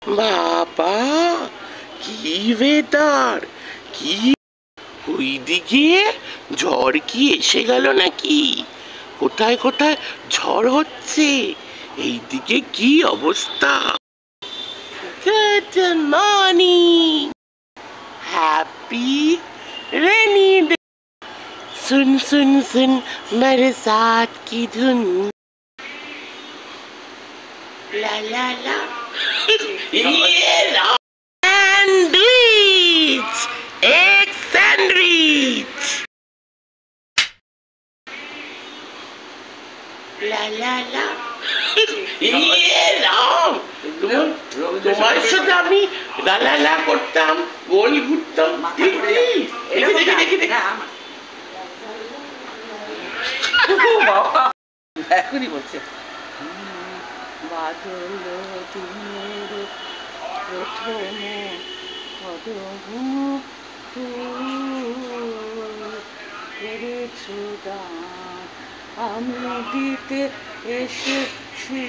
বাবা কি ওয়েদার, কি ওইদিকে ঝড় কি এসে গেল নাকি? কোথায় কোথায় ঝড় হচ্ছে, এইদিকে কি অবস্থা? Good morning, happy rainy day. सुन सुन सुन बरसात की धुन, ला ला ला ये सैंडविच, एक सैंडविच, ला ला ला ये राम। তোমার সাথে আমি লালা করতাম, গোল ঘুরতাম, এখনই বলছে বাদল দিনের প্রথম কদম করেছো দান, আমি দিতে এসেছি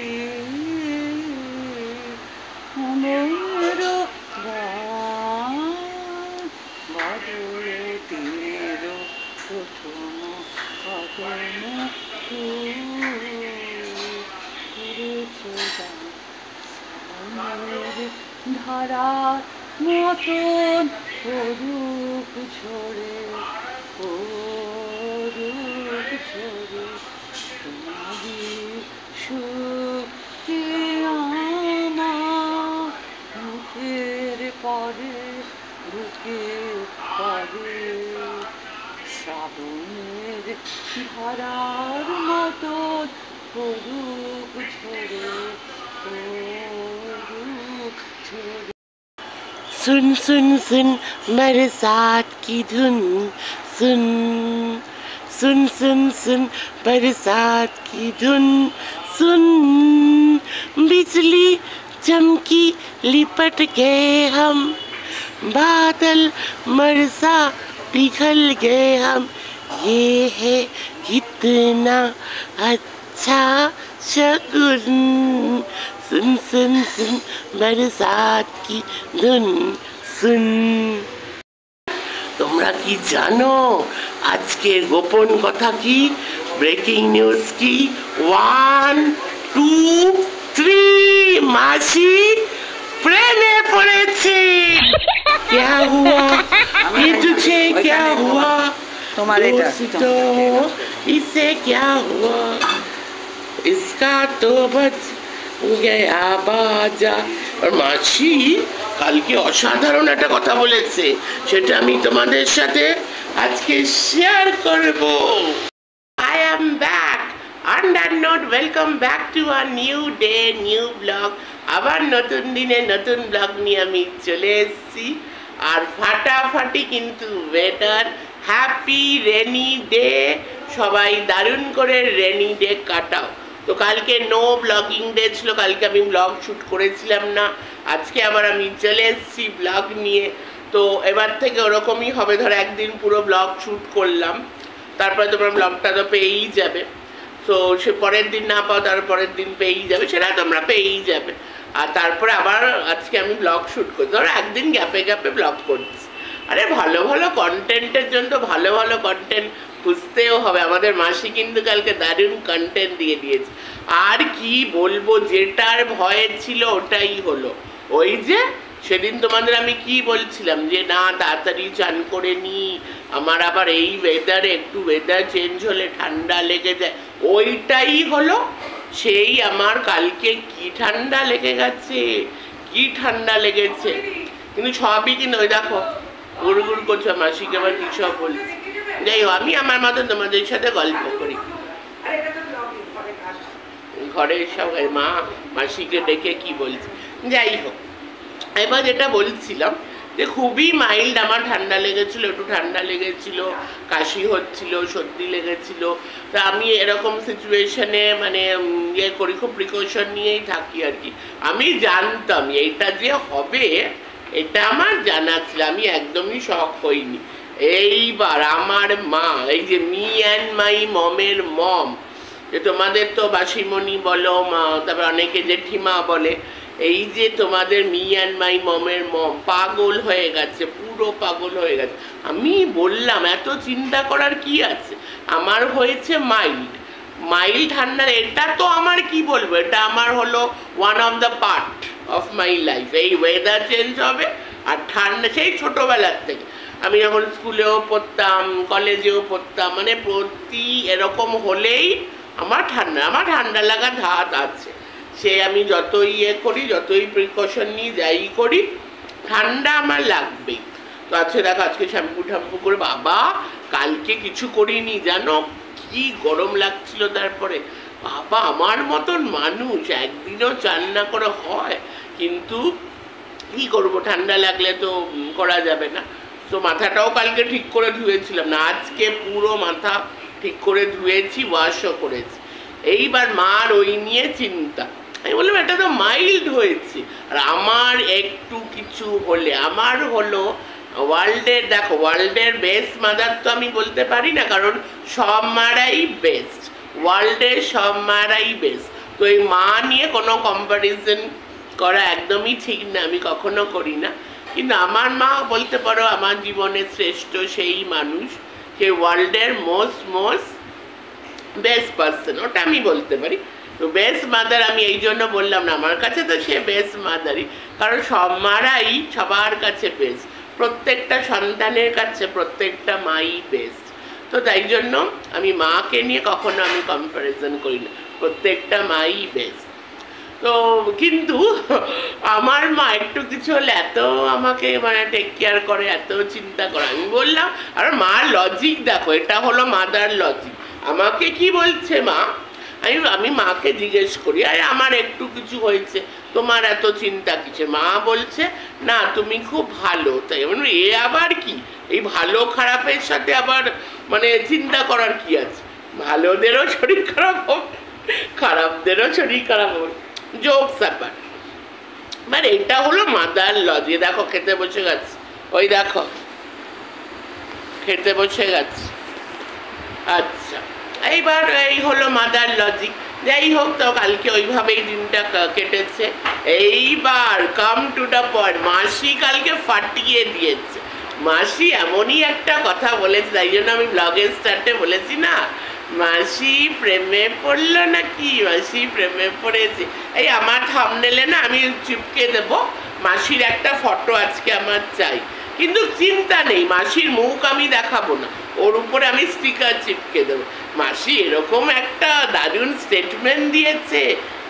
আমার গান। বাদল দিনের প্রথম কদম করেছো দান, ধারার মতন পড়ুক ঝরে, পড়ুক ঝরে তোমারি শক্তি আমার মুখের পরে বুকে পরে, শ্রাবণের ধারার মতন পড়ুক ঝরে, পড়ুক ঝরে। सुन सुन सुन बरसात की धुन, सुन सुन सुन सुन बरसात की धुन, सुन बिजली चमकी लिपट गए हम, बादल बरसा पिघल गए हम, ये है कितना अच्छा शगुन। सुन सुन सुन बरसात की धुन, सुन। তোমরা কি জানো আজকের গোপন কথা কি, ব্রেকিং নিউজ কি? 1 2 3 মাসি প্লেনে পড়েছে। क्या हुआ ये तुझे, क्या हुआ तुम्हारे दोस्तों, इसे क्या हुआ, इसका तो बच गया बाजा। আর মাসি কালকে অসাধারণ একটা কথা বলেছে, সেটা আমি তোমাদের সাথে আজকে শেয়ার করব। I am back on that note, welcome back to a new day, new vlog। আবার নতুন দিনে নতুন ব্লগ নিয়ে আমি চলে এসেছি, আর ফাটাফাটি কিন্তু ওয়েদার, হ্যাপি রেনি ডে। সবাই দারুণ করে রেনি ডে কাটাও। তো কালকে নো ব্লগিং ডে ছিল, কালকে আমি ব্লগ শ্যুট করেছিলাম না, আজকে আবার আমি চলে এসেছি ব্লগ নিয়ে। তো এবার থেকে ওরকমই হবে, ধরো একদিন পুরো ব্লগ শ্যুট করলাম, তারপরে তোমরা ব্লগটা তো পেয়েই যাবে। তো সে পরের দিন না পাও, তার পরের দিন পেয়েই যাবে, সেটা তোমরা পেয়েই যাবে। আর তারপরে আবার আজকে আমি ব্লগ শ্যুট করি, ধরো একদিন গ্যাপে গ্যাপে ব্লগ করছি। আরে ভালো ভালো কন্টেন্টের জন্য তো ভালো ভালো কন্টেন্ট খুঁজতেও হবে। আমাদের মাসি কিন্তু কালকে দারুণ কন্টেন্ট দিয়ে দিয়েছে। আর কি বলবো, যেটার ভয় ছিল ওটাই হলো। ওই যে সেদিন তোমাদের আমি কি বলছিলাম যে না তাড়াতাড়ি চান করে নি, আমার আবার এই ওয়েদারে একটু ওয়েদার চেঞ্জ হলে ঠান্ডা লেগে যায়, ওইটাই হলো। সেই আমার কালকে কি ঠান্ডা লেগে গেছে, কি ঠান্ডা লেগেছে। কিন্তু সবই কিন্তু ওই দেখো গুড় গুড় করছে, মাসিকে আবার কি সব বলছে। যাই হোক, আমি আমার মতো তোমাদের সাথে গল্প করি, ঘরের সবাই মা মাসিকে ডেকে কি বলছে। যাই হোক, এবার যেটা বলছিলাম যে খুবই মাইল্ড আমার ঠান্ডা লেগেছিল, একটু ঠান্ডা লেগেছিল, কাশি হচ্ছিল, সর্দি লেগেছিল। তা আমি এরকম সিচুয়েশনে মানে ইয়ে করি, খুব প্রিকশন নিয়েই থাকি আর কি। আমি জানতাম এইটা যে হবে, এটা আমার জানা ছিল, আমি একদমই শক হইনি। এইবার আমার মা, এই যে মি অ্যান্ড মাই মমের মম, যে তোমাদের তো বাসিমণি বলো, তারপর অনেকে জেঠিমা বলে, এই যে তোমাদের মি অ্যান্ড মাই মমের মম পাগল হয়ে গেছে, পুরো পাগল হয়ে গেছে। আমি বললাম এত চিন্তা করার কি আছে, আমার হয়েছে মাইল্ড ঠান্ডা, এটা তো আমার কি বলবো, এটা আমার হলো one of the part of my life. এই ওয়েদার চেঞ্জ হবে আর ঠান্ডা, সেই ছোটোবেলার থেকে আমি যখন স্কুলেও পড়তাম, কলেজেও পড়তাম, মানে প্রতি এরকম হলেই আমার ঠান্ডা লাগা ধাত আছে। সে আমি যতই করি, যতই প্রিকশন নিই, যাই করি, ঠান্ডা আমার লাগবেই। তো আজকে দেখো, আজকে শ্যাম্পু করে, বাবা কালকে কিছু করিনি জানো, কি গরম লাগছিল। তারপরে বাবা আমার মতন মানুষ একদিনও চান না করে হয়, কিন্তু কি করব, ঠান্ডা লাগলে তো করা যাবে না। তো মাথাটাও কালকে ঠিক করে ধুয়েছিলাম না, আজকে পুরো মাথা ঠিক করে ধুয়েছি, ওয়াশও করেছি। এইবার মার ওই নিয়ে চিন্তা। আমি বললাম এটা তো মাইল্ড হয়েছে, আর আমার একটু কিছু হলে আমার হলো ওয়ার্ল্ডের, দেখো ওয়ার্ল্ডের বেস্ট মাদার তো আমি বলতে পারি না, কারণ সব মারাই বেস্ট, ওয়ার্ল্ডের সব মারাই বেস্ট। তো এই মা নিয়ে কোনো কম্পারিজন করা একদমই ঠিক না, আমি কখনো করি না। কিন্তু আমার মা বলতে পারো আমার জীবনের শ্রেষ্ঠ সেই মানুষ, সে ওয়ার্ল্ডের মোস্ট বেস্ট পার্সন, ওটা আমি বলতে পারি। তো বেস্ট মাদার আমি এই জন্য বললাম না, আমার কাছে তো সে বেস্ট মাদারই, কারণ সব মারাই সবার কাছে বেস্ট, প্রত্যেকটা সন্তানের কাছে প্রত্যেকটা মাই বেস্ট। তো তাই জন্য আমি মাকে নিয়ে কখনো আমি কম্প্যারিজন করি না, প্রত্যেকটা মাই বেস্ট। তো কিন্তু আমার মা একটু কিছু হলে এত আমাকে মানে টেক কেয়ার করে, এত চিন্তা করে। আমি বললাম, আর মার লজিক দেখো, এটা হলো মাদার লজিক। আমাকে কি বলছে মা, আমি মাকে জিজ্ঞেস করি, আরে আমার একটু কিছু হয়েছে, তোমার এত চিন্তা কিসে? মা বলছে না তুমি খুব ভালো। তাই মানে এ আবার কি, এই ভালো খারাপের সাথে আবার মানে চিন্তা করার কি আছে? ভালোদেরও শরীর খারাপ হবে, খারাপদেরও শরীর খারাপ হবে, জোকস ব্যাপার। মানে এটা হলো মাদার লজিক। দেখো খেতে বসে গেছে, ওই দেখো খেতে বসে গেছে। আচ্ছা, এইবার এই হলো মাদার লজিক। যাই হোক, তো কালকে ওইভাবেই দিনটা কেটেছে। এইবার কাম টু দ্য পয়েন্ট, মাসি কালকে ফাটিয়ে দিয়েছে। মাসি এমনই একটা কথা বলেছে, তাই জন্য আমি ব্লগের স্টার্টে বলেছি না, মাসি প্রেমে পড়লো নাকি, মাসি প্রেমে পড়েছে। এই আমার থাম্বনেলে না আমি চিপকে দেব মাসির একটা ফটো, আজকে আমার চাই। কিন্তু চিন্তা নেই, মাসির মুখ আমি দেখাবো না, ওর উপরে আমি স্টিকার চিপকে দেবো। মাসি এরকম একটা দারুণ স্টেটমেন্ট দিয়েছে,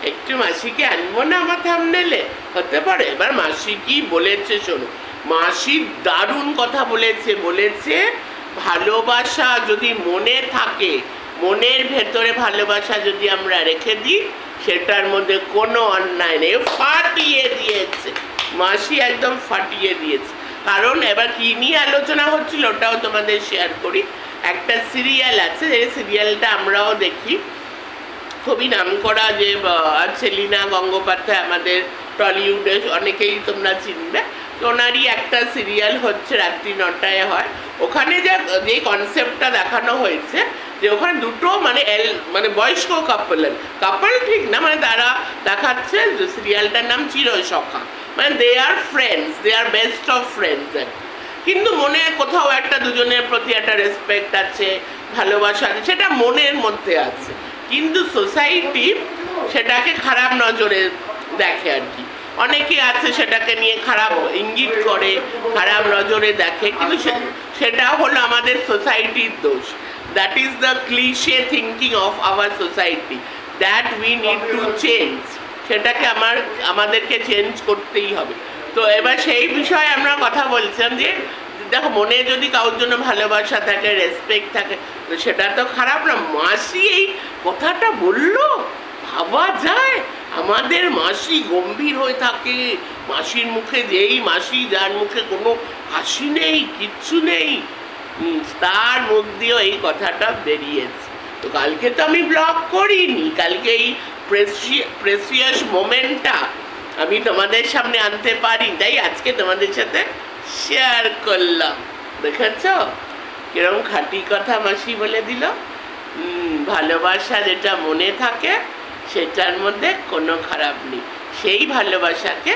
একটু মাসিকে আনবো না আমার থাম্বনেলে, হতে পারে। এবার মাসি কি বলেছে শোনো, মাসি দারুণ কথা বলেছে। বলেছে ভালোবাসা যদি মনে থাকে, মনের ভেতরে ভালোবাসা যদি আমরা রেখে দিই, সেটার মধ্যে কোনো অন্যায় নেই। ফাটিয়ে দিয়েছে মাসি, একদম ফাটিয়ে দিয়েছে। কারণ এবার কি নিয়ে আলোচনা হচ্ছিল ওটাও তোমাদের শেয়ার করি। একটা সিরিয়াল আছে, যে সিরিয়ালটা আমরাও দেখি, খুবই নামকরা, যে লীনা গঙ্গোপাধ্যায়, আমাদের টলিউডে অনেকেই তোমরা চিনবে। তো ওনারই একটা সিরিয়াল হচ্ছে, রাত্রি 9টায় হয়। ওখানে যে কনসেপ্টটা দেখানো হয়েছে, যে ওখানে দুটো মানে বয়স্ক কাপল ঠিক না, মানে তারা দেখাচ্ছে, সিরিয়ালটার নাম চিরসখা, মানে they are friends, they are best of friends. কিন্তু মনে কোথাও একটা দুজনের প্রতি একটা রেসপেক্ট আছে, ভালোবাসা আছে, সেটা মনের মধ্যে আছে। কিন্তু সোসাইটি সেটাকে খারাপ নজরে দেখে আর কি। অনেকে আছে সেটাকে নিয়ে খারাপ ইঙ্গিত করে, খারাপ নজরে দেখে, কিন্তু সেটা হলো আমাদের সোসাইটির দোষ। That is the cliche thinking of our society, that we need to change. সেটাকে আমাদেরকে চেঞ্জ করতেই হবে। তো এবার সেই বিষয়ে আমরা কথা বলছিলাম, যে দেখো মনে যদি কারোর জন্য ভালোবাসা থাকে, রেসপেক্ট থাকে, তো সেটা তো খারাপ না। মাসি এই কথাটা বললো, ভাবা যায়? আমাদের মাসি গম্ভীর হয়ে থাকে, মাসির মুখে মাসি যার মুখে কোনো হাসি নেই, কিচ্ছু নেই, তার মুখ দিয়েও এই কথাটা বেরিয়েছে। তো কালকে তো আমি ব্লগ করিনি, কালকে এই প্রেসিয়াস মোমেন্টটা আমি তোমাদের সামনে আনতে পারি, তাই আজকে তোমাদের সাথে শেয়ার করলাম। দেখেছ কিরকম খাঁটি কথা মাসি বলে দিল। ভালোবাসা যেটা মনে থাকে সেটার মধ্যে কোনো খারাপ নেই, সেই ভালোবাসাকে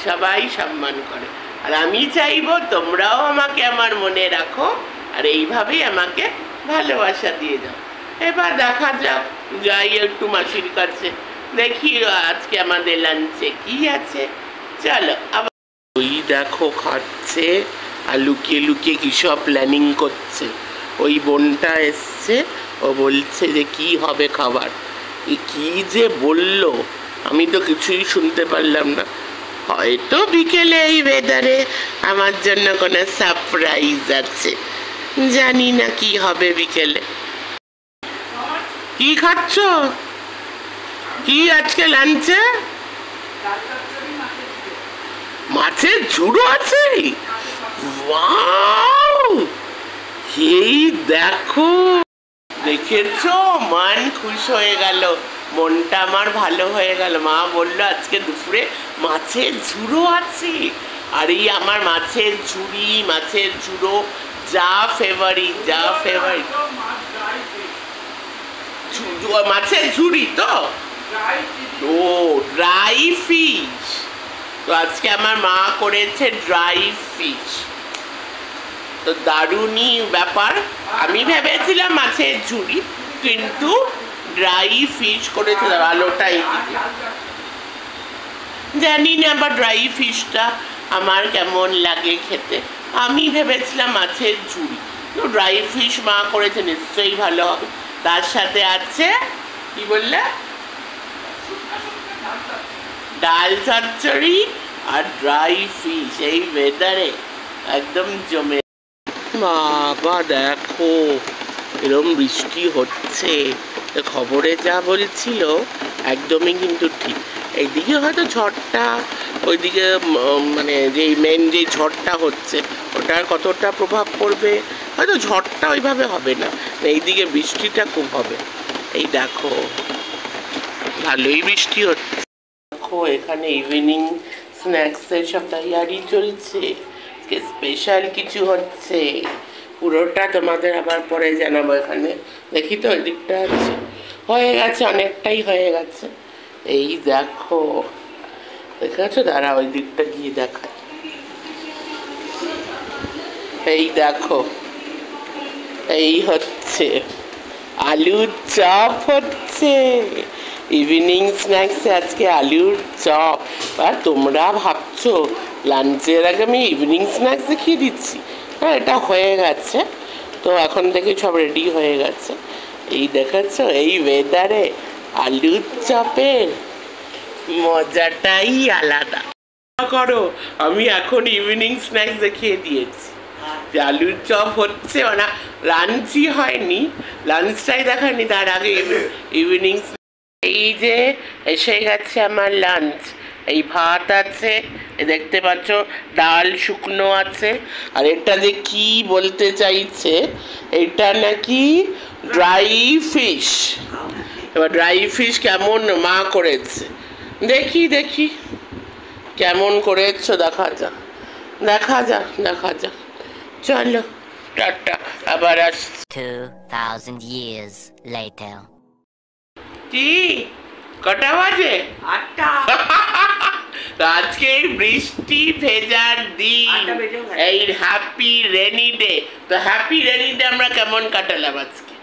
সবাই সম্মান করে। আর আমি চাইবো তোমরাও আমাকে আমার মনে রাখো, আর এইভাবেই আমাকে ভালোবাসা দিয়ে যাও। এবার দেখা যাক, যাই একটু মাসির কাছে, দেখি আজকে আমাদের লাঞ্চে কি আছে। চলো আবার। ওই দেখো খাচ্ছে, আর লুকিয়ে লুকিয়ে কি সব প্ল্যানিং করছে। ওই বোনটা এসছে, ও বলছে যে কি হবে খাবার। কি যে বললো আমি তো কিছুই শুনতে পারলাম না। হয়তো বিকেলে এই ওয়েদারে আমার জন্য কোনো সারপ্রাইজ আছে, জানি না কি হবে বিকেলে। কি খাচ্ছ? কি আজকে লাঞ্চে? মাছের ঝুড়ো আছে? ওয়াও, এই দেখো, দেখেছো, মান খুশ হয়ে গেল, মনটা আমার ভালো হয়ে গেল। মা বললো আজকে দুপুরে মাছের ঝুড়ো আছে। আর এই আমার মাছের ঝুড়ি, মাছের ঝুড়ো যা ফেভারিট, যা ফেভারিট। মাছের ঝুড়ি তো, ও ড্রাই ফিশ। তো আজকে আমার মা করেছে ড্রাই ফিশ, তো দারুণই ব্যাপার। আমি ভেবেছিলাম মাছের ঝুড়ি, কিন্তু ড্রাই ফিশ করেছে। আলোটা এইদিকে, জানি না আবার ড্রাই ফিশটা আমার কেমন লাগে খেতে। আমি ভেবেছিলাম মাছের ঝুড়ি, তো ড্রাই ফিশ মা করেছে, নিশ্চয়ই ভালো হবে। তার সাথে আছে কি বললে, ডাল চচ্চড়ি আর ড্রাই ফিশ। এই ওয়েদারে একদম জমে। বাবা দেখো, এরম বৃষ্টি হচ্ছে, খবরে যা বলছিল একদমই কিন্তু ঠিক। এইদিকে হয়তো ঝড়টা, ওইদিকে মানে যেই মেন যে ঝড়টা হচ্ছে ওটার কতটা প্রভাব পড়বে, হয়তো ঝড়টা ওইভাবে হবে না, এইদিকে বৃষ্টিটা খুব হবে। এই দেখো, ভালোই বৃষ্টি হচ্ছে। দেখো এখানে ইভিনিং স্ন্যাক্সের সব তৈয়ারি চলছে, স্পেশাল কিছু হচ্ছে, পুরোটা তোমাদের আবার পরে জানাবো। এখানে দেখি তো, ওই দিকটা আছে, হয়ে গেছে, অনেকটাই হয়ে গেছে। এই দেখো, দেখেছো, দাঁড়া ওই দিকটা গিয়ে দেখাই। এই দেখো, এই হচ্ছে আলুর চপ হচ্ছে ইভিনিং স্ন্যাক্সে আজকে, আলুর চপ। আর তোমরা ভাবছো লাঞ্চের আগে আমি ইভিনিং স্ন্যাক্স দেখিয়ে দিচ্ছি? হ্যাঁ, এটা হয়ে গেছে, তো এখন থেকে সব রেডি হয়ে গেছে। এই দেখাচ্ছ, এই ওয়েদারে আলুর চপের মজাটাই আলাদা। করো, আমি এখন ইভিনিং স্ন্যাক্স দেখিয়ে দিয়েছি যে আলুর চপ হচ্ছে, মানে লাঞ্চই হয়নি, লাঞ্চটাই দেখায়নি, তার আগে ইভিনিং। এই যে এসে গেছে আমার লাঞ্চ। এই ভাত আছে, দেখতে পাচ্ছ, ডাল শুকনো আছে, আর এটা যে কি বলতে চাইছে, এটা নাকি ড্রাই ফিশ। এবার ড্রাই ফিশ কেমন মা করেছে, দেখি দেখি কেমন করেছ, দেখা যাক, দেখা যাক, দেখা যাক। চলো টাটা, আবার আসছি। 2000 years later. কি কটা বাজে? 8টা। আজকে এই বৃষ্টি ভেজার দিন, এই হ্যাপি রেনি ডে। তো হ্যাপি রেনি ডে আমরা কেমন কাটালাম আজকে?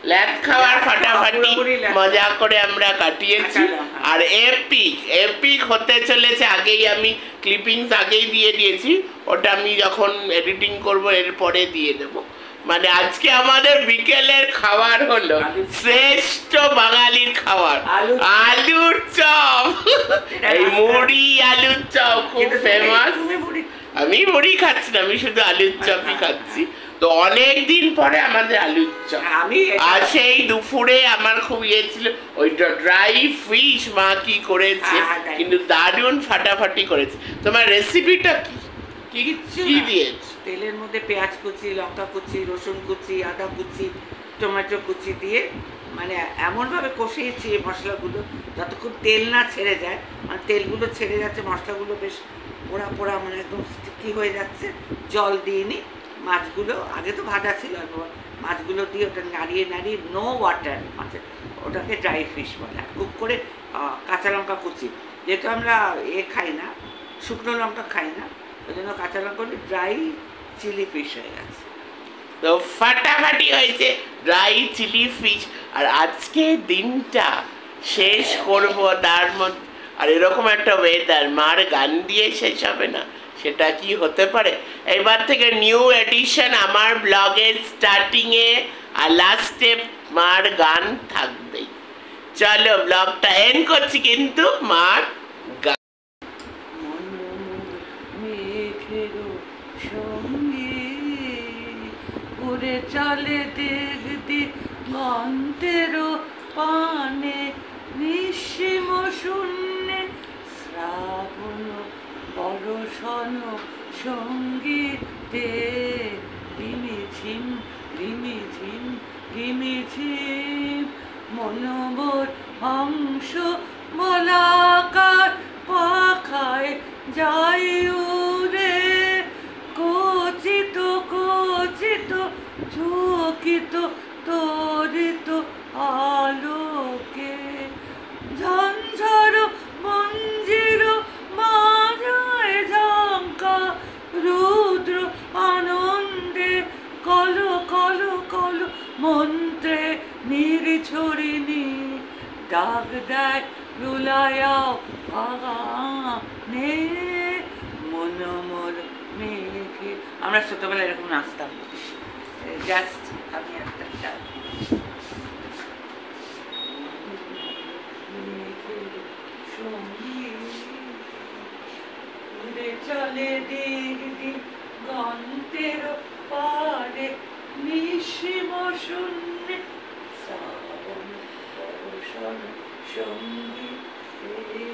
ল্যাদ খাওয়ার ফাটাফাটি মজা করে আমরা কাটিয়েছি। আর এপিক এপিক হতে চলেছে, আগেই আমি ক্লিপিংস আগেই দিয়ে দিয়েছি, ওটা আমি যখন এডিটিং করব এর পরে দিয়ে দেবো। মানে আজকে আমাদের বিকেলের খাবার হলো শ্রেষ্ঠ বাঙালির খাবার, আলুর চপ। এই মুড়ি আলুর চপ খুব ফেমাস। আমি মুড়ি খাচ্ছি না, আমি শুধু আলুর চপই খাচ্ছি। তো অনেক দিন পরে আমাদের আলুর চপ। আর সেই দুপুরে আমার খুব ইয়ে ছিল, ওইটা ড্রাই ফিশ মা কি করেছে, কিন্তু দারুণ ফাটাফাটি করেছে। তোমার রেসিপিটা কি, কি দিয়েছে? তেলের মধ্যে পেঁয়াজ কুচি, লঙ্কা কুচি, রসুন কুচি, আদা কুচি, টমেটো কুচি দিয়ে মানে এমনভাবে কষিয়েছি এই মশলাগুলো যতক্ষণ তেল না ছেড়ে যায়, মানে তেলগুলো ছেড়ে যাচ্ছে, মশলাগুলো বেশ পোড়া পোড়া, মানে একদম স্টিকি হয়ে যাচ্ছে। জল দিইনি, মাছগুলো আগে তো ভাজা ছিল, মাছগুলো দিয়ে ওটা নাড়িয়ে নাড়িয়ে নো ওয়াটার মাছের, ওটাকে ড্রাই ফিশ বলে। আর খুব করে কাঁচা লঙ্কা কুচি, যেহেতু আমরা খাই না, শুকনো লঙ্কা খাই না, ওই জন্য কাঁচা লঙ্কা ড্রাই চিলি ফিশ হয়ে গেছে। তো ফাটাফাটি হয়েছে ড্রাই চিলি ফিশ। আর আজকে দিনটা শেষ করব তার মধ্যে, আর এরকম একটা ওয়েদার, মার গান দিয়ে শেষ হবে না, সেটা কি হতে পারে? এবার থেকে নিউ এডিশন আমার ব্লগের স্টার্টিংয়ে আর লাস্টে মার গান থাকবেই। চলো ব্লগটা এন্ড করছি, কিন্তু মার গান। মেঘেরও সঙ্গে উড়ে চলে দেখদি গন্তেরও পানে, নিঃসীম শূন্যে শ্রাবণ বরষণ সঙ্গীতে, রিমিঝিম রিমিঝিম রিমিঝিম মনোবর হংস বলাকার পাখায় যাই উড়ে, কচিত কচিত চকিত তরিত আলোকে, ঝঞ্ঝর মঞ্জির মারায় ঝঙ্কা, রুদ্র আনন্দে কল কল কল মন্ত্রে নির্ঝরিণী, ডাক দেয় রুলায়াও নে মন মোর মেঘে। আমরা ছোটবেলায় এরকম নাচতাম, জাস্ট আমি একটা চলে দেখবি গন্তের পারে, নিঃসীম শূন্যে শ্রাবণ বর্ষণ সঙ্গীতে।